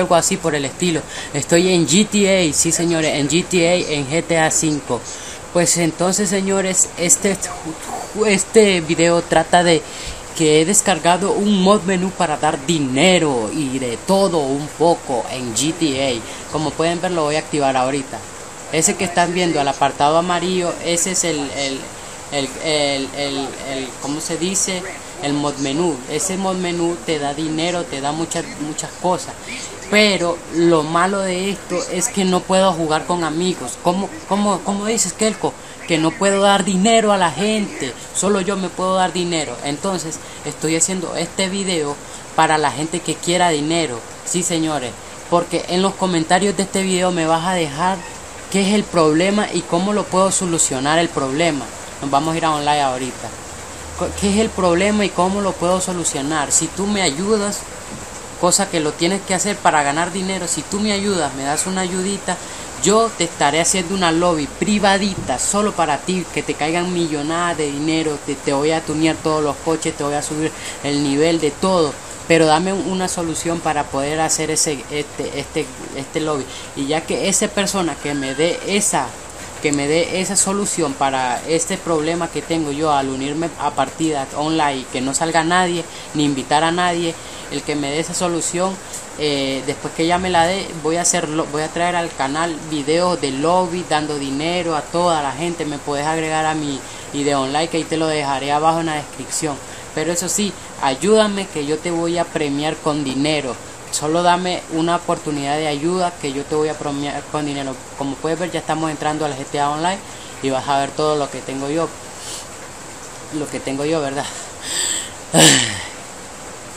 algo así por el estilo. Estoy en GTA, sí señores, en GTA, en GTA 5. Pues entonces señores, este video trata de que he descargado un mod menú para dar dinero y de todo un poco en GTA. Como pueden ver, lo voy a activar ahorita. Ese que están viendo, el apartado amarillo, ese es ¿cómo se dice? El mod menú. Ese mod menú te da dinero, te da muchas cosas. Pero lo malo de esto es que no puedo jugar con amigos. ¿Cómo dices, Kelko? Que no puedo dar dinero a la gente, solo yo me puedo dar dinero. Entonces estoy haciendo este video para la gente que quiera dinero. Sí señores, porque en los comentarios de este video me vas a dejar qué es el problema y cómo lo puedo solucionar el problema. Nos vamos a ir a online ahorita. ¿Qué es el problema y cómo lo puedo solucionar? Si tú me ayudas, cosa que lo tienes que hacer para ganar dinero, si tú me ayudas, me das una ayudita, yo te estaré haciendo una lobby privadita solo para ti, que te caigan millonadas de dinero, te voy a tunear todos los coches, te voy a subir el nivel de todo, pero dame una solución para poder hacer este lobby. Y ya que esa persona que me dé esa solución para este problema que tengo yo al unirme a partidas online, que no salga nadie ni invitar a nadie, el que me dé esa solución, después que ella me la dé, voy a traer al canal videos de lobby dando dinero a toda la gente. Me puedes agregar a mi idea online, que ahí te lo dejaré abajo en la descripción. Pero eso sí, ayúdame, que yo te voy a premiar con dinero. Solo dame una oportunidad de ayuda, que yo te voy a premiar con dinero. Como puedes ver, ya estamos entrando al GTA Online y vas a ver todo lo que tengo yo. ¿Verdad?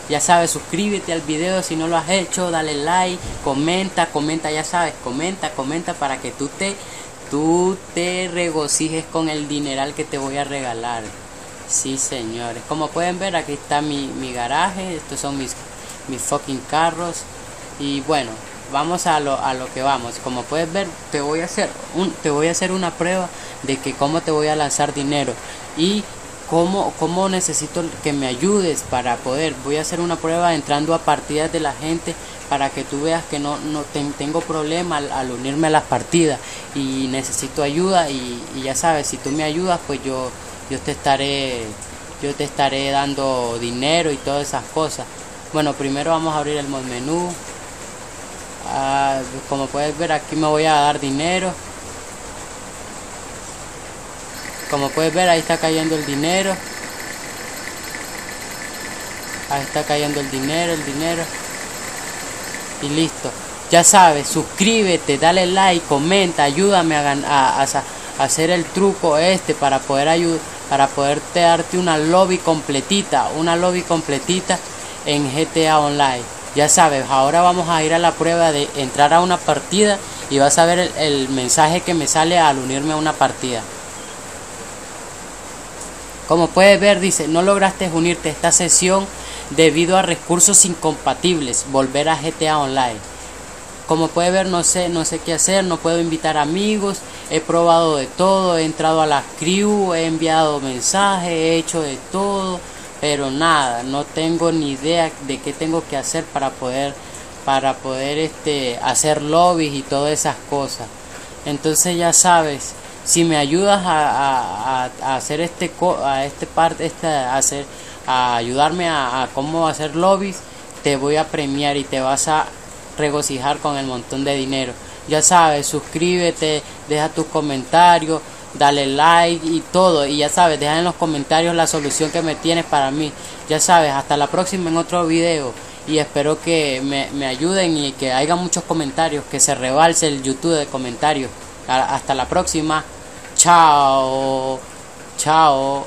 Ya sabes, suscríbete al video si no lo has hecho, dale like, comenta, ya sabes, comenta para que tú te regocijes con el dineral que te voy a regalar. Sí señores, como pueden ver, aquí está mi garaje, estos son mis fucking carros. Y bueno, vamos a lo que vamos. Como puedes ver, te voy a hacer una prueba de que cómo te voy a lanzar dinero y cómo necesito que me ayudes para poder. Voy a hacer una prueba entrando a partidas de la gente para que tú veas que no tengo problema al unirme a las partidas y necesito ayuda. Y ya sabes, si tú me ayudas, pues yo te estaré dando dinero y todas esas cosas. Bueno, primero vamos a abrir el mod menú. Como puedes ver, aquí me voy a dar dinero. Como puedes ver, ahí está cayendo el dinero. Ahí está cayendo el dinero. Y listo. Ya sabes, suscríbete, dale like, comenta, ayúdame a hacer el truco para poderte darte una lobby completita en GTA Online. Ya sabes, ahora vamos a ir a la prueba de entrar a una partida y vas a ver el mensaje que me sale al unirme a una partida. Como puedes ver, dice: no lograste unirte a esta sesión debido a recursos incompatibles, volver a GTA Online. Como puedes ver, no sé qué hacer, no puedo invitar amigos, he probado de todo, he entrado a la crew, he enviado mensajes, he hecho de todo, pero nada, no tengo ni idea de qué tengo que hacer para poder hacer lobbies y todas esas cosas. Entonces ya sabes, si me ayudas a hacer a ayudarme a cómo hacer lobbies, te voy a premiar y te vas a regocijar con el montón de dinero. Ya sabes, suscríbete, deja tus comentarios, dale like y todo. Y ya sabes, deja en los comentarios la solución que me tienes para mí. Ya sabes, hasta la próxima en otro video. Y espero que me ayuden y que haya muchos comentarios, que se rebalse el YouTube de comentarios. Hasta la próxima. Chao. Chaito.